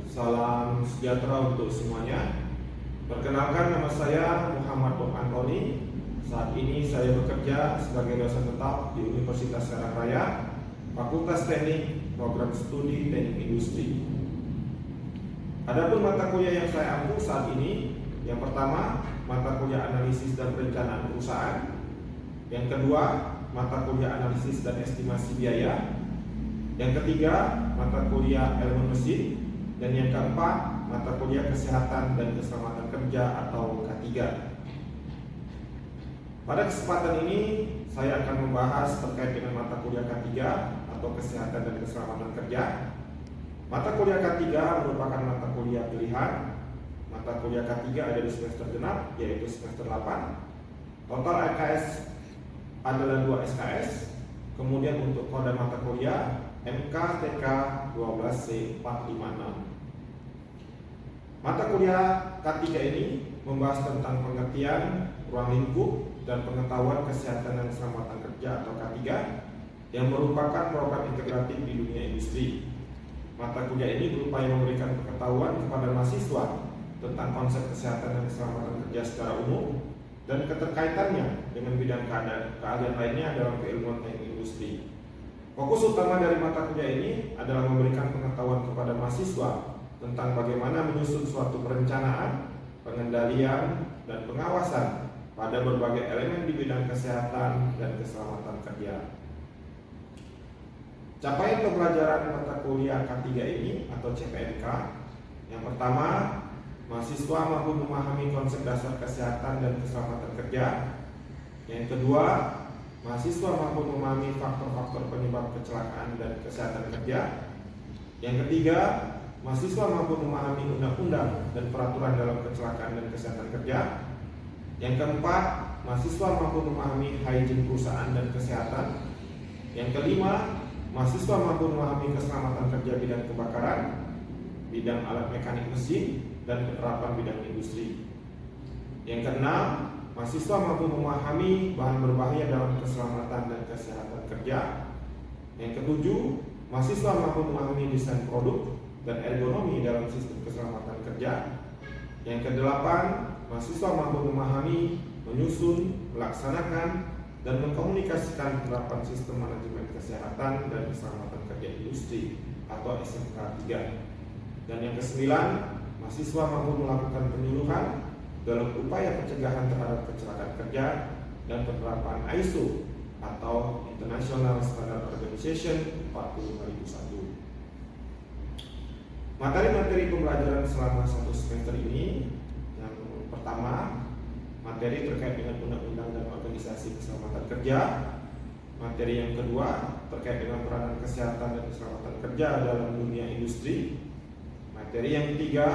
Salam sejahtera untuk semuanya. Perkenalkan, nama saya Muhammad Bob Antoni. Saat ini saya bekerja sebagai dosen tetap di Universitas Serang Raya, Fakultas Teknik, Program Studi Teknik Industri. Adapun mata kuliah yang saya ampu saat ini, yang pertama mata kuliah analisis dan perencanaan perusahaan, yang kedua mata kuliah analisis dan estimasi biaya, yang ketiga mata kuliah elemen mesin, dan yang keempat mata kuliah kesehatan dan keselamatan kerja atau K3. Pada kesempatan ini saya akan membahas terkait dengan mata kuliah K3 atau kesehatan dan keselamatan kerja. Mata kuliah K3 merupakan mata kuliah pilihan. Mata kuliah K3 ada di semester genap, yaitu semester 8. Total SKS adalah 2 SKS. Kemudian untuk kode mata kuliah MKTK 12C456. Mata kuliah K3 ini membahas tentang pengertian ruang lingkup dan pengetahuan kesehatan dan keselamatan kerja atau K3 yang merupakan program integratif di dunia industri. Mata kuliah ini berupaya memberikan pengetahuan kepada mahasiswa tentang konsep kesehatan dan keselamatan kerja secara umum dan keterkaitannya dengan bidang keahlian lainnya dalam keilmuan teknik industri. Fokus utama dari mata kuliah ini adalah memberikan pengetahuan kepada mahasiswa tentang bagaimana menyusun suatu perencanaan, pengendalian, dan pengawasan pada berbagai elemen di bidang kesehatan dan keselamatan kerja. Capaian pembelajaran mata kuliah K3 ini atau CPNK, yang pertama, mahasiswa mampu memahami konsep dasar kesehatan dan keselamatan kerja. Yang kedua, mahasiswa mampu memahami faktor-faktor penyebab kecelakaan dan kesehatan kerja. Yang ketiga, mahasiswa mampu memahami undang-undang dan peraturan dalam kecelakaan dan kesehatan kerja. Yang keempat, mahasiswa mampu memahami hygiene perusahaan dan kesehatan. Yang kelima, mahasiswa mampu memahami keselamatan kerja bidang kebakaran, bidang alat mekanik mesin, dan penerapan bidang industri. Yang keenam, mahasiswa mampu memahami bahan berbahaya dalam keselamatan dan kesehatan kerja. Yang ketujuh, mahasiswa mampu memahami desain produk dan ergonomi dalam sistem keselamatan kerja. Yang kedelapan, mahasiswa mampu memahami, menyusun, melaksanakan, dan mengkomunikasikan penerapan sistem manajemen kesehatan dan keselamatan kerja industri atau SMK 3. Dan yang kesembilan, mahasiswa mampu melakukan penyuluhan dalam upaya pencegahan terhadap kecelakaan kerja dan penerapan ISO atau International Standard Organization 40001. Materi-materi pembelajaran selama satu semester ini, yang pertama, materi terkait dengan undang-undang dan organisasi keselamatan kerja. Materi yang kedua terkait dengan peranan kesehatan dan keselamatan kerja dalam dunia industri. Materi yang ketiga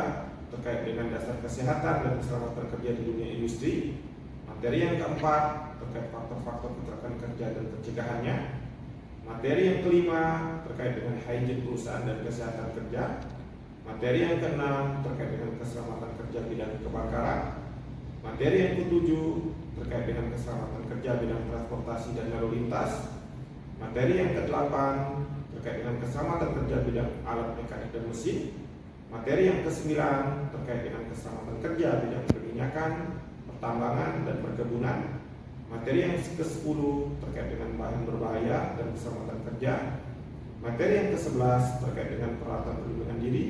terkait dengan dasar kesehatan dan keselamatan kerja di dunia industri. Materi yang keempat terkait faktor-faktor kecelakaan kerja dan pencegahannya. Materi yang kelima terkait dengan hygiene perusahaan dan kesehatan kerja. Materi yang keenam terkait dengan keselamatan kerja bidang kebakaran. Materi yang ketujuh terkait dengan keselamatan kerja bidang transportasi dan lalu lintas. Materi yang kedelapan terkait dengan keselamatan kerja bidang alat mekanik dan mesin. Materi yang kesembilan terkait dengan keselamatan kerja bidang perminyakan, pertambangan, dan perkebunan. Materi yang ke-10 terkait dengan bahan berbahaya dan keselamatan kerja. Materi yang ke-11 terkait dengan peralatan perlindungan diri,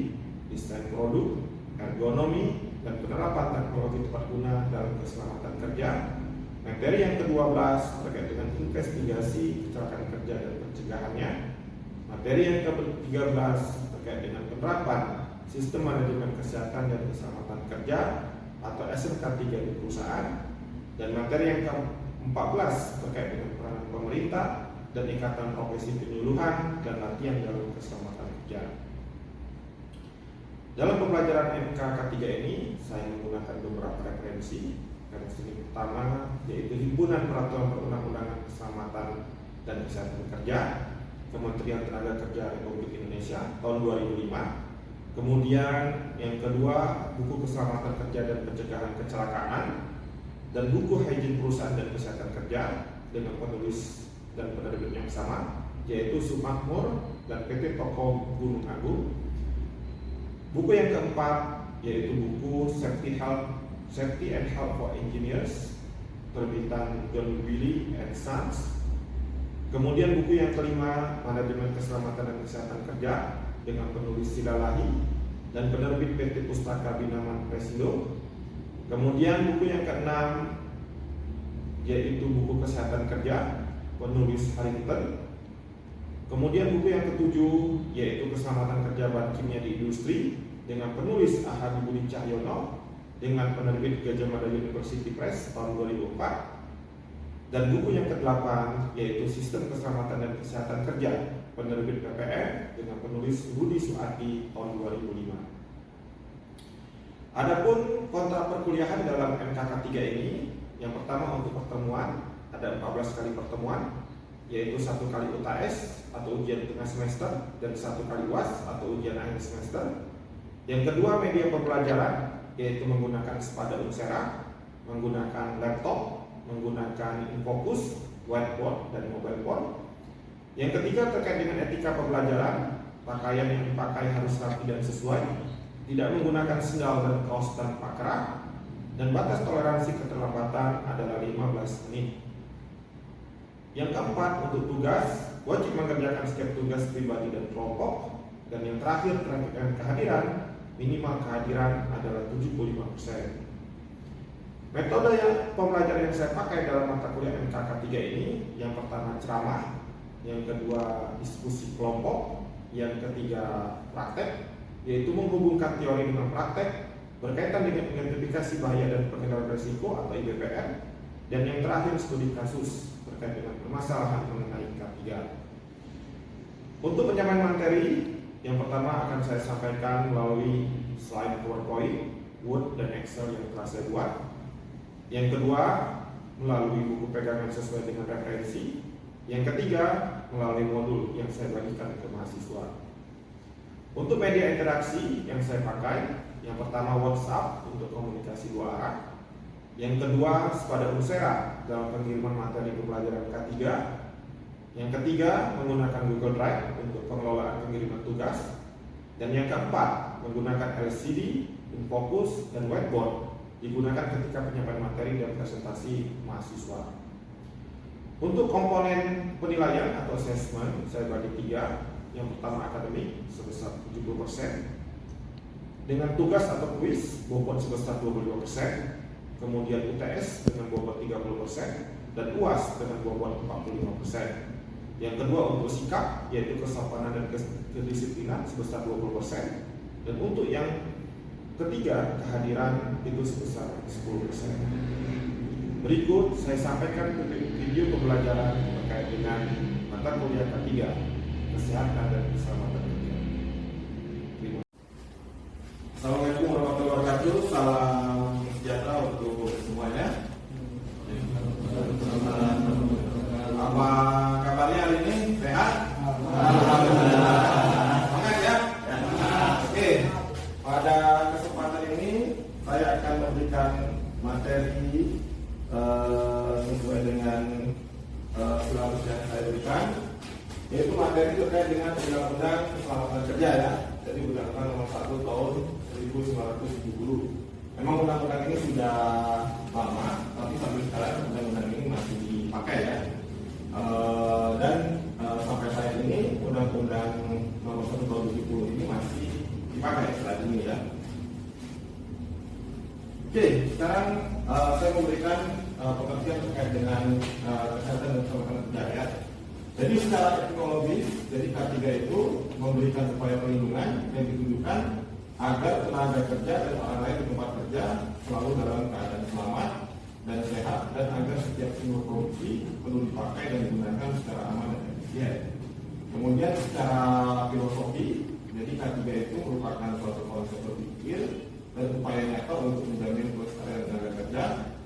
desain produk, ergonomi, dan penerapan teknologi tepat guna dalam keselamatan kerja. Materi yang ke-12 terkait dengan investigasi kecelakaan kerja dan pencegahannya. Materi yang ke-13 terkait dengan penerapan sistem manajemen kesehatan dan keselamatan kerja atau SMK 3 di perusahaan. Dan materi yang ke-14 terkait dengan peranan pemerintah dan ikatan profesi penyuluhan dan latihan dalam keselamatan kerja. Dalam pembelajaran MK3 ini, saya menggunakan beberapa referensi. Referensi pertama yaitu Himpunan Peraturan Perundang-undangan Keselamatan dan Kesehatan Kerja, Kementerian Tenaga Kerja Republik Indonesia tahun 2005. Kemudian yang kedua, buku Keselamatan Kerja dan Pencegahan Kecelakaan, dan buku Hygiene Perusahaan dan Kesehatan Kerja dengan penulis dan penerbit yang sama, yaitu Sumakmur dan PT Toko Gunung Agung. Buku yang keempat yaitu buku Safety and Health for Engineers, terbitan John Wiley and Sons. Kemudian buku yang kelima, Manajemen Keselamatan dan Kesehatan Kerja, dengan penulis Sila Lahi dan penerbit PT Pustaka Binaman Presindo. Kemudian buku yang keenam yaitu buku Kesehatan Kerja, penulis Harrington. Kemudian buku yang ketujuh yaitu Keselamatan Kerja Bahan Kimia di Industri, dengan penulis Ahadi Budi Cahyono, dengan penerbit Gadjah Mada University Press tahun 2004. Dan buku yang ke-8 yaitu Sistem Keselamatan dan Kesehatan Kerja, penerbit PPM, dengan penulis Rudi Suardi tahun 2005. Adapun kontrak perkuliahan dalam MKK 3 ini, yang pertama untuk pertemuan ada 14 kali pertemuan, yaitu 1 kali UTS atau ujian tengah semester dan 1 kali UAS atau ujian akhir semester. Yang kedua, media pembelajaran, yaitu menggunakan Sepada Unsera, menggunakan laptop, menggunakan Infocus, whiteboard, dan mobile phone. Yang ketiga, terkait dengan etika pembelajaran, pakaian yang dipakai harus rapi dan sesuai, tidak menggunakan sendal dan kaos tanpa kerak, dan batas toleransi keterlambatan adalah 15 menit. Yang keempat, untuk tugas, wajib mengerjakan setiap tugas pribadi dan kelompok. Dan yang terakhir, terkait dengan kehadiran, minimal kehadiran adalah 75%. Metode yang pembelajaran yang saya pakai dalam mata kuliah MKK 3 ini, yang pertama ceramah, yang kedua diskusi kelompok, yang ketiga praktek, yaitu menghubungkan teori dengan praktek berkaitan dengan identifikasi bahaya dan pengendalian risiko atau IBPR, dan yang terakhir studi kasus terkait dengan permasalahan mengenai K3. Untuk penyampaian materi, yang pertama akan saya sampaikan melalui slide PowerPoint, Word, dan Excel yang telah saya buat. Yang kedua, melalui buku pegangan sesuai dengan referensi. Yang ketiga, melalui modul yang saya bagikan ke mahasiswa. Untuk media interaksi yang saya pakai, yang pertama WhatsApp untuk komunikasi 2 arah. Yang kedua, Sepada Unsera dalam pengiriman materi pembelajaran K3. Yang ketiga, menggunakan Google Drive untuk pengelolaan pengiriman tugas. Dan yang keempat, menggunakan LCD, Infocus, dan whiteboard, digunakan ketika penyampaian materi dan presentasi mahasiswa. Untuk komponen penilaian atau assessment, saya bagi 3. Yang pertama akademik sebesar 70%, dengan tugas atau kuis bobot sebesar 25%, kemudian UTS dengan bobot 30%, dan UAS dengan bobot 45%. Yang kedua untuk sikap, yaitu kesopanan dan kedisiplinan sebesar 20%, dan untuk yang ketiga, kehadiran itu sebesar 10%. Berikut saya sampaikan video pembelajaran terkait dengan mata kuliah K3, Kesehatan dan Keselamatan Kerja. Terima kasih. Assalamualaikum warahmatullahi wabarakatuh. Salam sejahtera untuk semuanya. Apa kabarnya hari ini? Sehat? Alhamdulillah. Semangat ya? Oke. Pada kesempatan ini saya akan memberikan materi sesuai dengan silabus yang saya berikan, yaitu materi terkait dengan Undang-Undang Keselamatan Kerja ya. Jadi Undang-Undang Nomor 1 Tahun 1970. Memang undang-undang ini sudah lama, tapi sampai sekarang undang-undang ini masih dipakai ya. Dan sampai saat ini Undang-Undang Nomor 1 Tahun 2020 ini masih dipakai saat ini ya. Oke, sekarang saya memberikan pengertian terkait dengan kesehatan dan keselamatan kerja ya. Jadi secara etimologis, jadi K3 itu memberikan upaya perlindungan yang ditujukan agar tenaga kerja dan orang lain di tempat kerja selalu dalam keadaan selamat dan sehat, dan agar setiap sumber produksi perlu dipakai dan digunakan secara aman dan efisien. Kemudian secara filosofi, jadi K3 itu merupakan suatu konsep berpikir dan upaya nyata untuk menjamin kelestarian tenaga kerja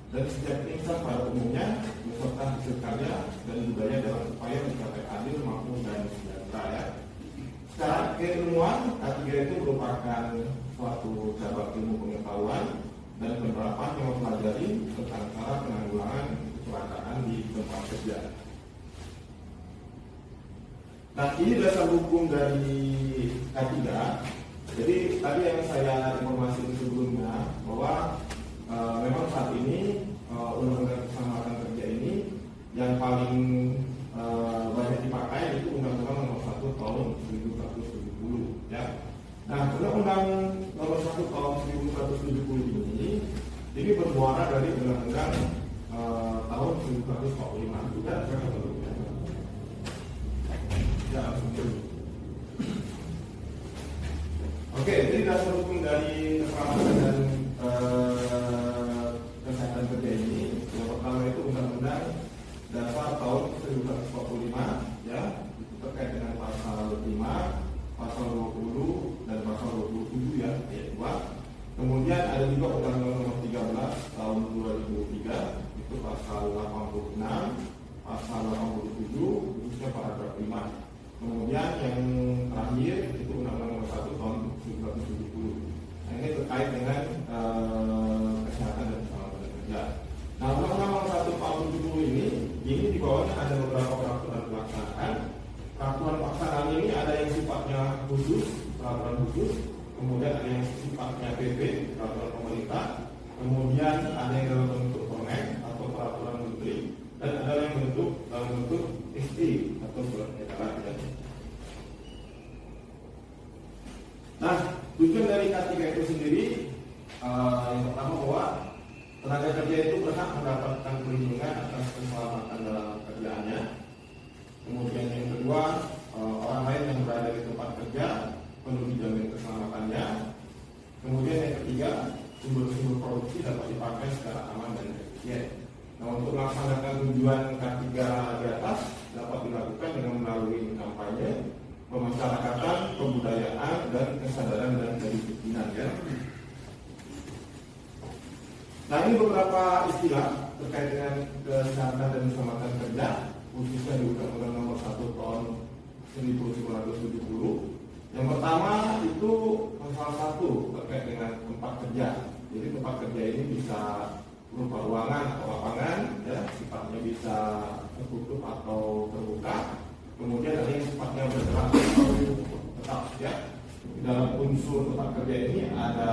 dan setiap insan pada umumnya beserta hasil karya dan budaya dalam upaya mencapai adil, makmur, dan sejahtera ya. Secara keilmuan, K3 itu merupakan suatu cabang ilmu pengetahuan dan penerapan yang mempelajari tentang cara penanggulangan kecelakaan di tempat kerja. Nah, ini dasar hukum dari K3. Jadi tadi yang saya informasi sebelumnya bahwa memang saat ini undang-undang keselamatan kerja ini yang paling banyak dipakai itu Undang-Undang Nomor 1 Tahun 1970 ya. Nah, Undang-Undang Nomor 1 Tahun 1970 ini bermuara dari Undang-Undang tahun 1945 juga ya. Oke, jadi dasar hukum dari keselamatan dan kesehatan kerja ini yang pertama itu Undang-Undang Dasar tahun 1945 ya, itu terkait dengan pasal 5, pasal 20 dan pasal 27 ya, ayat 2. Kemudian ada juga Undang-Undang Nomor 13 tahun 2003 itu pasal 86, pasal 87 khususnya paragraf 5. Kemudian yang terakhir itu Undang-Undang Nomor 1 tahun 1970. Nah, ini terkait dengan kesehatan dan keselamatan kerja. Nah, Undang-Undang Nomor 1 tahun 70 ini di bawahnya ada beberapa peraturan pelaksanaan. Peraturan pelaksanaan ini ada yang sifatnya khusus, peraturan khusus, kemudian ada yang sifatnya PP, peraturan pemerintah, kemudian ada yang dalam bentuk permen atau peraturan menteri, dan ada yang dalam bentuk SI atau surat edaran. Nah, tujuan dari K3 itu sendiri yang pertama bahwa tenaga kerja itu berhak mendapatkan perlindungan atas keselamatan dalam kerjaannya. Kemudian yang kedua, orang lain yang berada di tempat kerja perlu dijamin keselamatannya. Kemudian yang ketiga, sumber-sumber produksi dapat dipakai secara aman dan efisien. Nah, untuk melaksanakan tujuan K3 di atas dapat dilakukan dengan melalui kampanye, pemasyarakatan, kebudayaan, dan kesadaran dan kedisiplinan ya. Nah, ini beberapa istilah terkait dengan kesehatan dan keselamatan kerja khususnya di Undang-Undang Nomor 1 tahun 1970. Yang pertama itu salah satu terkait dengan tempat kerja. Jadi tempat kerja ini bisa berupa ruangan atau lapangan ya, sifatnya bisa tertutup atau terbuka. Kemudian ada yang sifatnya bergerak atau tetap ya. Di dalam unsur tempat kerja ini ada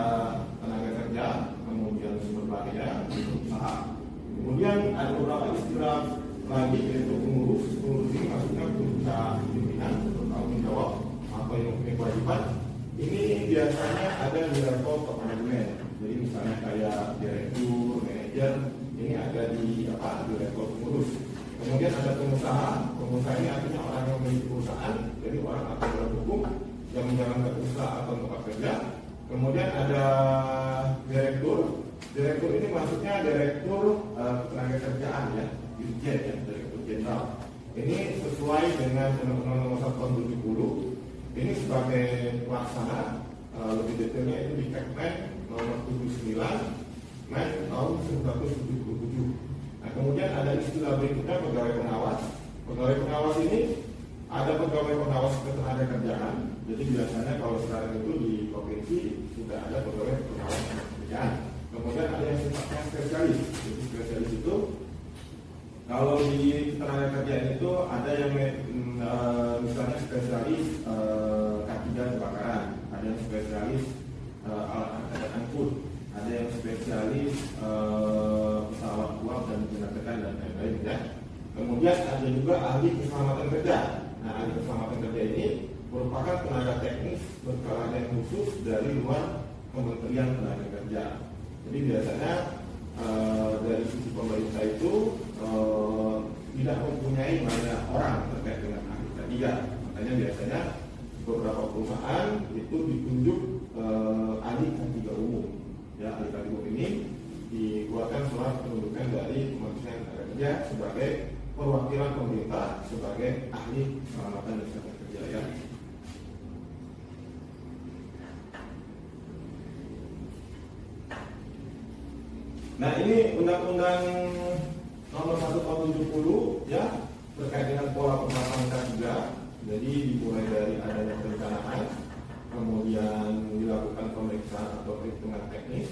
tenaga kerja, kemudian sumber daya, usaha. Kemudian ada beberapa istilah lagi yaitu pengurus. Pengurus ini maksudnya puncak pimpinan, bertanggung jawab atau yang mempunyai kewajiban. Ini biasanya ada di level top management. Jadi misalnya kayak direktur, manajer, ini ada di level pengurus. Kemudian ada pengusaha. Pengusaha ini artinya orang yang memiliki perusahaan, jadi orang atau dalam hukum yang menjalankan usaha atau tempat kerja. Kemudian ada direktur. Direktur ini maksudnya direktur tenaga kerjaan ya, dirjen ya, direktur jenderal. Ini sesuai dengan Undang-Undang Nomor 1 tahun 70. Ini sebagai pelaksana, lebih detailnya itu di Kepmen Nomor 79 tahun 1977. Nah, kemudian ada istilah berikutnya pegawai pengawas. Pegawai pengawas ini ada pegawai pengawas ketenaga kerjaan. Jadi biasanya kalau sekarang itu di provinsi sudah ada pegawai pengawas ketenaga kerjaan. Kemudian ada yang sifatnya spesialis. Jadi spesialis itu kalau di tenaga kerjaan itu ada yang misalnya spesialis K3 kebakaran, ada yang spesialis alat angkatan angkut, ada yang spesialis pesawat uap dan tenaga dan lain-lain ya. Kemudian ada juga ahli keselamatan kerja. Nah, ahli keselamatan kerja ini merupakan tenaga teknis berkeahlian khusus dari luar Kementerian Tenaga Kerja. Jadi biasanya dari sisi pemerintah itu tidak mempunyai banyak orang terkait dengan ahli K3. Makanya biasanya beberapa perusahaan itu ditunjuk ahli K3 umum. Ya, ahli K3 ini dikeluarkan surat penunjukan dari Kementerian Tenaga Kerja sebagai perwakilan pemerintah sebagai ahli keselamatan dan kesehatan kerja ya. Nah, ini Undang-Undang Nomor 1 tahun 70 ya, terkait dengan pola penerapan K3. Jadi dimulai dari adanya perencanaan, kemudian dilakukan pemeriksaan atau perhitungan teknis,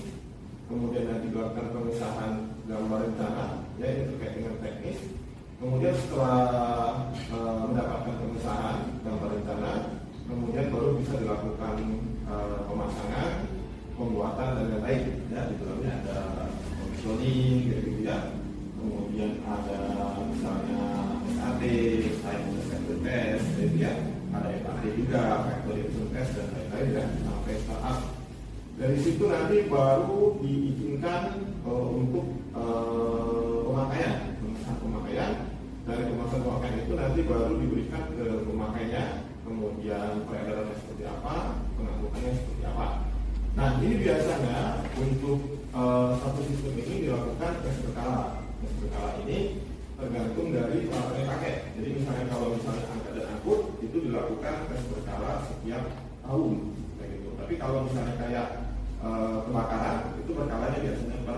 kemudian nanti dilakukan pengesahan gambar rencana, ya ini terkait dengan teknis. Kemudian setelah mendapatkan pengesahan gambar rencana, kemudian baru bisa dilakukan pembuatan dan lain-lain. Ya, di dalamnya ada commissioning, gitu ya. Kemudian ada misalnya SAT, science test, gitu ya. Ada FAT juga, factory test dan lain-lain ya, sampai startup. Dari situ nanti baru diizinkan untuk pemakaian, pemasangan pemakaian. Dari pemasangan pemakaian itu nanti baru diberikan ke pemakainya, kemudian peredarannya seperti apa, pengangkutannya seperti apa. Nah, ini biasanya untuk satu sistem ini dilakukan tes berkala. Tes berkala ini tergantung dari peralatan yang pakai. Jadi misalnya kalau misalnya angkat dan angkut itu dilakukan tes berkala setiap tahun, kayak gitu. Tapi kalau misalnya kayak kebakaran itu berkalanya biasanya per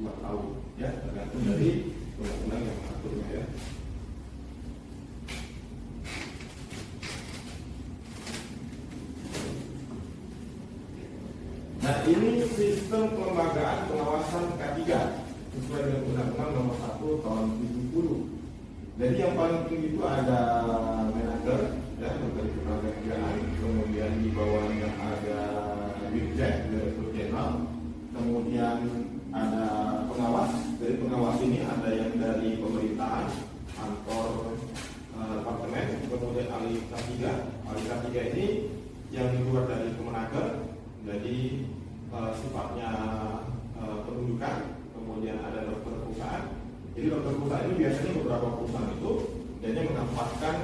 2 tahun, ya tergantung dari undang-undang yang mengaturnya ya. Nah, ini sistem kelembagaan pengawasan K3 sesuai dengan Undang-Undang Nomor 1 Tahun 70. Jadi yang paling tinggi itu ada manajer, ya, menteri ketenagakerjaan, kemudian di bawahnya ada dirjen, direktur jenderal, kemudian ada pengawas. Dari pengawas ini ada yang dari pemerintahan, kantor departemen, kemudian ahli K3. Ahli K3 ini yang keluar dari Kemenaker. Jadi sifatnya penunjukan, kemudian ada dokter perusahaan. Jadi dokter perusahaan ini biasanya beberapa perusahaan itu dia menempatkan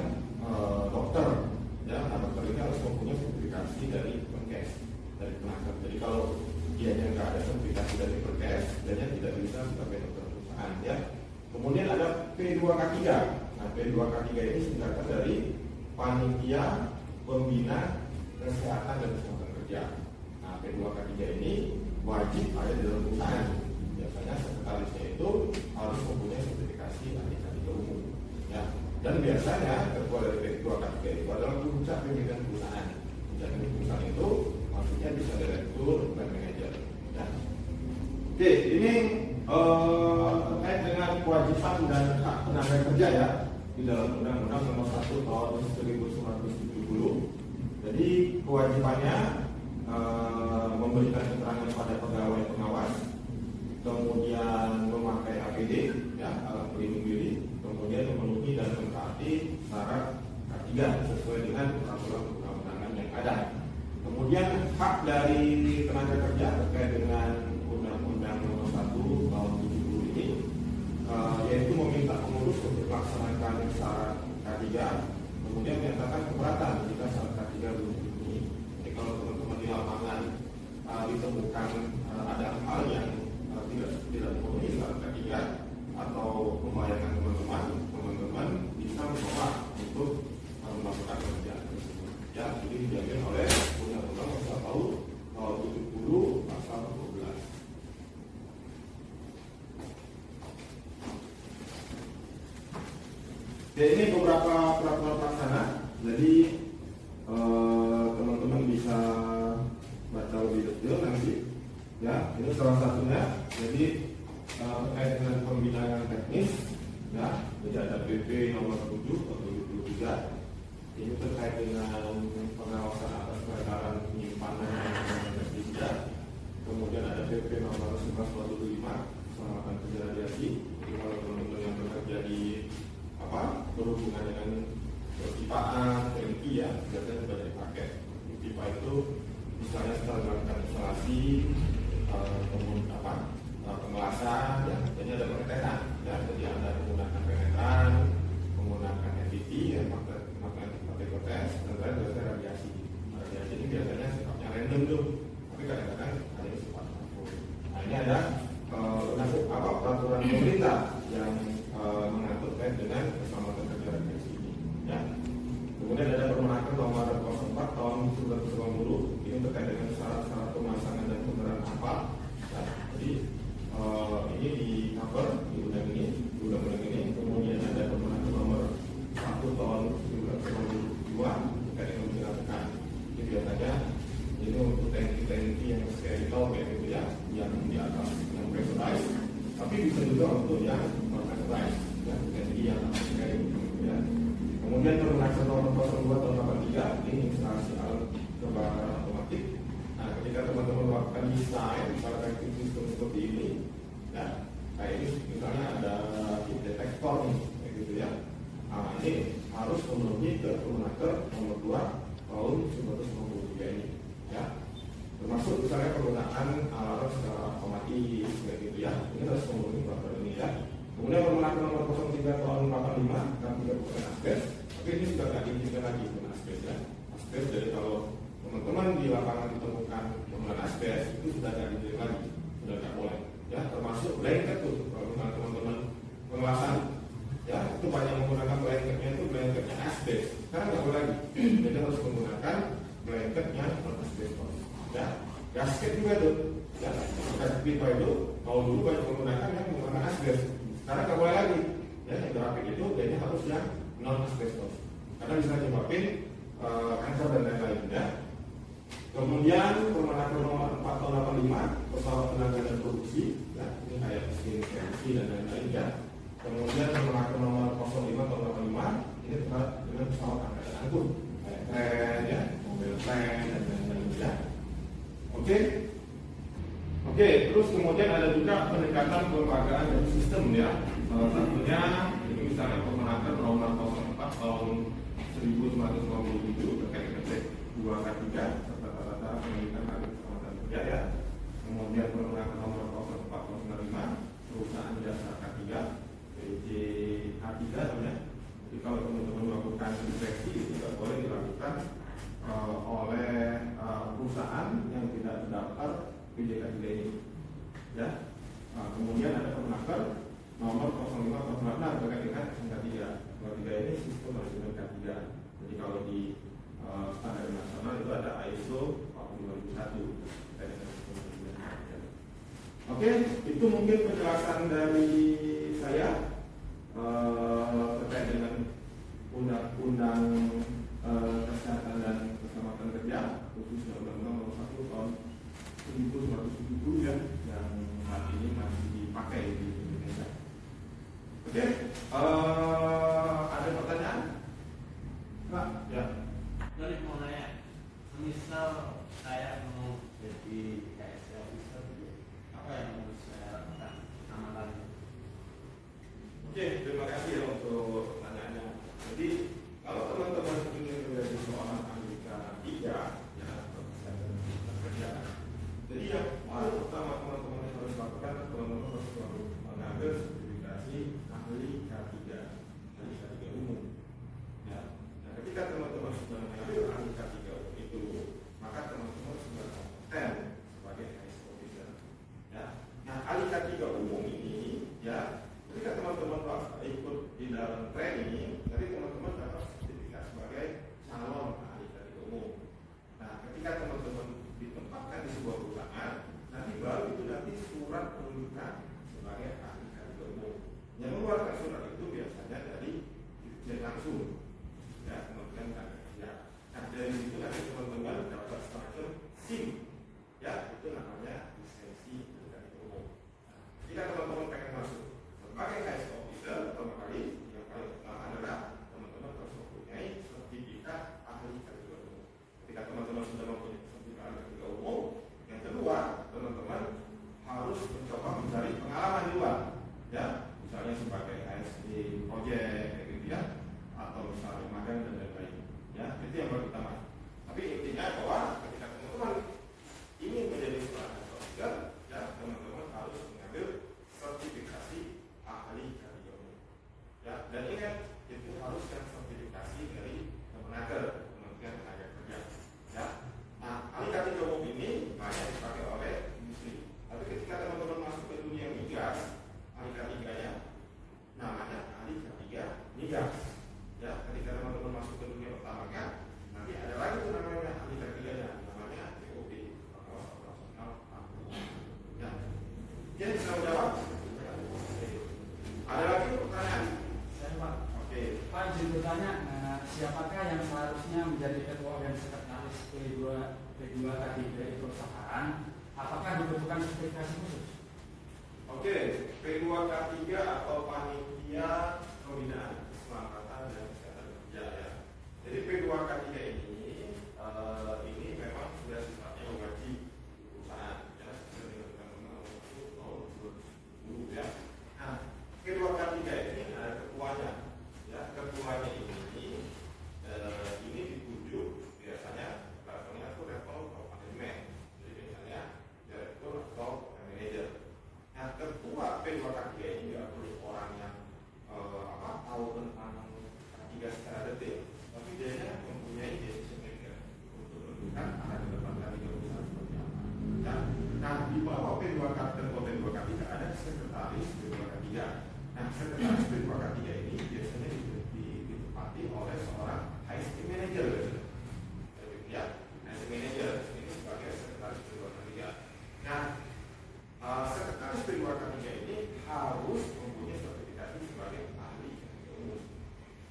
dokter, ya, nah, dokter ini harus mempunyai sertifikasi dari Perkes, dari Kemenaker. Jadi kalau dia nggak ada sertifikasi dari Perkes, dia tidak bisa sebagai dokter perusahaan, ya. Kemudian ada P2K3. Nah, P2K3 ini singkatan dari Panitia Pembina Kesehatan dan Keselamatan Kerja. P2K3 ini wajib ada di dalam perusahaan. Biasanya sekretarisnya itu harus mempunyai sertifikasi ahli K3 umum. Ya. Dan biasanya ketua dari P2K3 itu adalah puncak pimpinan perusahaan. Puncak pimpinan perusahaan itu maksudnya bisa direktur dan manajer. Ya. Oke, ini terkait dengan kewajiban dan hak tenaga kerja ya di dalam Undang-Undang Nomor 1 Tahun 1970. Jadi kewajibannya memberikan keterangan pada pegawai pengawas, kemudian memakai APD, ya, alat pelindung diri, kemudian memenuhi dan mentaati syarat K3 sesuai dengan peraturan perundang-undangan yang ada. Kemudian hak dari tenaga kerja terkait dengan Undang-Undang Nomor 1 Tahun 70 ini, yaitu meminta pengurus untuk melaksanakan syarat K3, kemudian menyatakan keberatan jika syarat K3 belum dipenuhi. Jadi kalau teman-teman di lapangan ditemukan ada hal yang tidak memenuhi syarat K3 atau membahayakan teman-teman bisa menolak untuk melakukan pekerjaan tersebut. Ya, ini dijamin oleh Undang-Undang Nomor 1 Tahun 70 Pasal 12. Ya, ini beberapa peraturan pelaksana. Jadi teman-teman bisa baca lebih detail nanti. Ya, ini salah satunya. Jadi terkait dengan pembinaan teknis, ya, jadi ada PP nomor 7 atau 73. Ini terkait dengan pengawasan atas peredaran penyimpanan dan kemudian ada PP nomor 1145 keselamatan kerja radiasi. Jadi kalau teman-teman yang bekerja di berhubungan dengan perpipaan, TNI ya, biasanya sudah dipakai. Pipa itu misalnya setelah melakukan instalasi, kemudian pengelasan, ya, jadi ada pengetesan, ya, jadi ada menggunakan penetran, menggunakan NDT, ya, magnetic test, dan lain biasanya radiasi. Radiasi ini biasanya sifatnya random tuh, tapi kadang-kadang ada yang sifat makro. Nah, ini ada peraturan pemerintah yang mengatur terkait dengan keselamatan kerja radiasi ini. Ya. Kemudian ada Permenaker Nomor 04 Tahun 1990 ini terkait dengan syarat-syarat pemasangan dan pemberan kapal. Ya. Jadi ini di cover di undang-undang ini. Kemudian ada Permenaker Nomor 1 Tahun 1992 terkait dengan penyelamatan. Ini biasanya ini untuk tangki-tangki yang skeletal kayak gitu ya, yang di atas yang pressurized, tapi bisa juga untuk yang non-pressurized, ya, tangki yang kayak gitu ya. Kemudian Permenaker Nomor 02 Tahun 83 ini instalasi alat kebakaran otomatis. Nah, ketika teman-teman melakukan desain pada sistem seperti ini, ya, kayak ini misalnya ada chip detektor nih, kayak gitu ya. Nah, ini harus memenuhi ke Permenaker nomor 2 tahun 1993 ini, ya. Termasuk misalnya penggunaan alarm secara otomatis, kayak gitu ya. Ini harus memenuhi peraturan ini ya. Kemudian Permenaker nomor 03 tahun 85 tentang 3 asbes, tapi ini sudah tidak diizinkan lagi dengan asbes ya. Asbes, jadi kalau teman-teman di lapangan ditemukan penggunaan asbes itu sudah tidak diizinkan lagi, sudah tidak boleh ya. Termasuk blanket tuh, kalau misalnya teman-teman pengelasan ya, itu banyak menggunakan blanketnya itu blanketnya asbes, sekarang nggak boleh lagi. Jadi harus menggunakan blanketnya non asbes ya. Gasket juga tuh ya, gasket pipa itu kalau dulu banyak menggunakan yang menggunakan asbes, sekarang nggak boleh lagi ya. Yang grafik itu jadi harus yang non asbestos karena bisa nyebabin kanker dan lain-lain ya. Kemudian Permenaker nomor 4 tahun 85 pesawat tenaga dan produksi ya, ini kayak mesin CNC dan lain-lain ya. Kemudian Permenaker nomor 05 tahun 85 ini terkait dengan pesawat angkatan angkut kayak tren ya, mobil tren dan lain-lain ya. Oke, terus kemudian ada juga peningkatan kelembagaan dan sistem ya. Salah satunya ini misalnya Permenaker nomor 04 tahun 1997 terkait dengan P2K3 serta tata pendidikan hari keselamatan kerja ya. Kemudian Permenaker nomor 04 tahun 95 perusahaan jasa K3 PJK3 namanya. Jadi kalau teman-teman melakukan inspeksi itu tidak boleh dilakukan oleh perusahaan yang tidak terdaftar PJK3 ini ya. Kemudian ada Permenaker nomor 05 tahun 96 terkait dengan K3. K3 ini sistem manajemen K3. Jadi kalau di standar nasional itu ada ISO 45001. Oke, itu mungkin penjelasan dari saya terkait dengan undang-undang kesehatan dan keselamatan kerja, khususnya Undang-Undang Nomor 1 tahun 1970 ya, yang saat ini masih dipakai di Indonesia. Oke, ada pertanyaan? Pak, ya. Jadi mau nanya, misal saya mau jadi KSC officer, apa yang harus saya lakukan amalannya? Oke, terima kasih ya untuk pertanyaannya. Jadi kalau teman-teman ingin menjadi seorang ahli K3 ya, kerja. Jadi yang paling pertama teman-teman yang harus lakukan, teman-teman harus mengambil sertifikasi ahli K3, ahli K3 umum. Ya. Nah, ketika teman-teman sudah mengambil ahli K3 itu, maka teman-teman sudah kompeten sebagai KSC officer. Ya. Nah, ahli K3 umum ini, ya, ketika teman-teman ikut di dalam training, jadi teman-teman dapat sertifikat sebagai calon ahli K3 umum. Nah, ketika teman-teman ditempatkan di sebuah perusahaan, nanti baru itu nanti surat penunjukan sebagai ahli K3 umum. Yang mengeluarkan surat itu biasanya dari dirjen langsung, ya, Kementerian Tenaga. Nah, dari itu nanti teman-teman dapat semacam SIM, ya, itu namanya lisensi K3 umum. Nah, jika teman-teman pengen masuk sebagai KSC officer, pertama kali yang paling utama adalah teman-teman harus mempunyai sertifikat ahli K3 umum. Ketika teman-teman sudah mempunyai sertifikat ahli K3 umum, yang kedua teman-teman harus mencoba mencari pengalaman di luar, ya, misalnya sebagai ASD project, gitu ya, atau misalnya magang dan lain-lain, ya, itu yang paling utama. Tapi intinya bahwa ketika teman-teman ingin menjadi seorang KSC officer, ya, teman-teman harus mengambil sertifikasi ahli K3 umum. Ya, dan ingat itu harus yang sertifikasi dari Permenaker, Kementerian Tenaga Kerja. Ya, nah ahli K3 umum ini banyak dipakai oleh industri. Tapi ketika teman-teman masuk ke dunia migas, ahli K3-nya namanya ahli K3 migas. Ya, ketika teman-teman masuk ke dunia pertambangan, nanti ada lagi tuh namanya ahli K3-nya, namanya TOP, operasional tambang. Ya, jadi bisa menjawab. Ada lagi pertanyaan? Saya Pak. Oke. Pak izin bertanya, siapakah yang seharusnya menjadi ketua dan sekretaris P2K3 itu perusahaan? Apakah dibutuhkan sertifikasi khusus? Oke, P2K3 atau panitia pembinaan keselamatan dan kesehatan kerja ya. Jadi P2K3 ini memang sudah sifatnya wajib perusahaan. P2K3 ini nggak perlu orang yang tahu tentang K3 secara detail, tapi dia mempunyai decision maker untuk menentukan arah ke depan dari perusahaan seperti apa. Nah, di bawah P2K dan P2K3 ada sekretaris P2K3. Nah, sekretaris P2K3 ini biasanya ditempati oleh seorang HSE manager. Ya, HSE manager ini sebagai sekretaris P2K3. Nah, sekretaris P2K3 ini harus mempunyai sertifikasi sebagai ahli umum.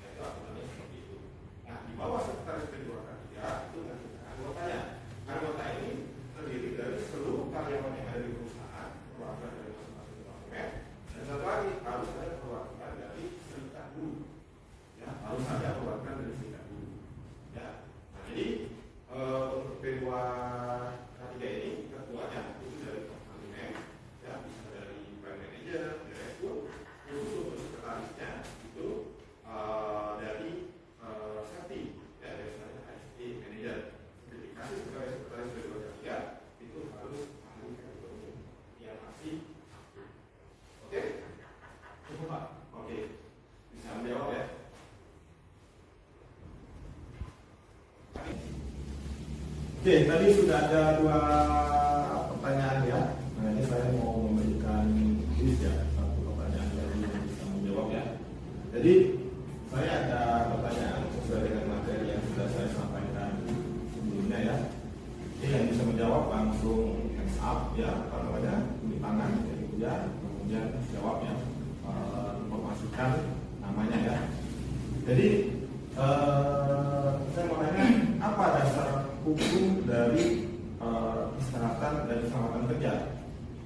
Itu aturannya seperti itu. Nah, di bawah sekretaris P2K3 itu ada anggotanya. Anggota ini terdiri dari seluruh karyawan yang ada di perusahaan, perwakilan dari masing-masing departemen, dan satu lagi harus ada perwakilan dari serikat buruh. Ya, harus ada perwakilan dari serikat buruh. Ya, nah jadi untuk P2K3 ini ketuanya itu dari departemen, ya bisa dari brand manager, direktur, khusus untuk sekretarisnya itu dari safety, ya biasanya HSE manager. Sertifikasi sebagai sekretaris P2K3 itu harus ahli ekonomi yang masih aktif. Oke? Cukup Pak? Oke. Bisa menjawab ya? Oke, tadi sudah ada 2 pertanyaan ya. Nah, ini saya mau memberikan list ya, 1 pertanyaan dari yang bisa menjawab ya. Jadi saya ada pertanyaan sesuai dengan materi yang sudah saya sampaikan sebelumnya ya. Ini yang bisa menjawab langsung hands up ya, tunjuk tangan, kemudian jawab ya, informasikan namanya ya. Jadi saya mau tanya, apa dasar hukum dari kesehatan dan keselamatan kerja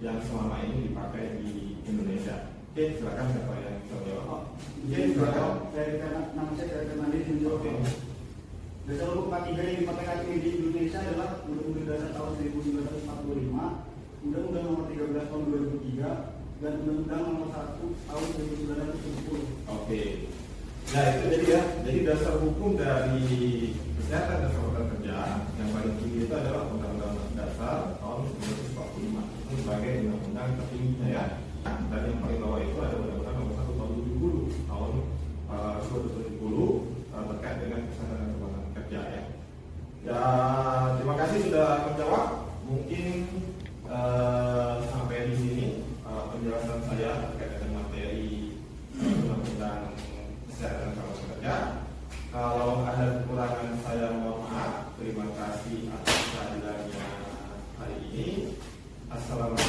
yang selama ini dipakai di Indonesia? Oke, silakan siapa yang bisa menjawab. Oke, silakan. Nama saya dari Kemandi menjawab. Dasar hukum K3 yang dipakai di Indonesia adalah Undang-Undang Dasar tahun 1945, Undang-Undang Nomor 13 tahun 2003, dan Undang-Undang Nomor 1 tahun 1970. Oke. Nah itu jadi ya, jadi dasar hukum dari kesehatan dan keselamatan kerja yang paling tinggi itu adalah Undang-Undang Dasar tahun 1945 itu sebagai undang-undang tertingginya ya. Nah, dan yang paling bawah itu ada Undang-Undang Nomor 1 tahun 2010 tahun 2010 terkait dengan kesehatan dan keselamatan kerja ya. Ya terima kasih sudah menjawab. Mungkin sampai di sini penjelasan saya terkait dengan materi undang-undang kesehatan dan keselamatan kerja. Kalau ada kekurangan saya mohon maaf. Terima kasih atas kehadirannya hari ini. Assalamualaikum.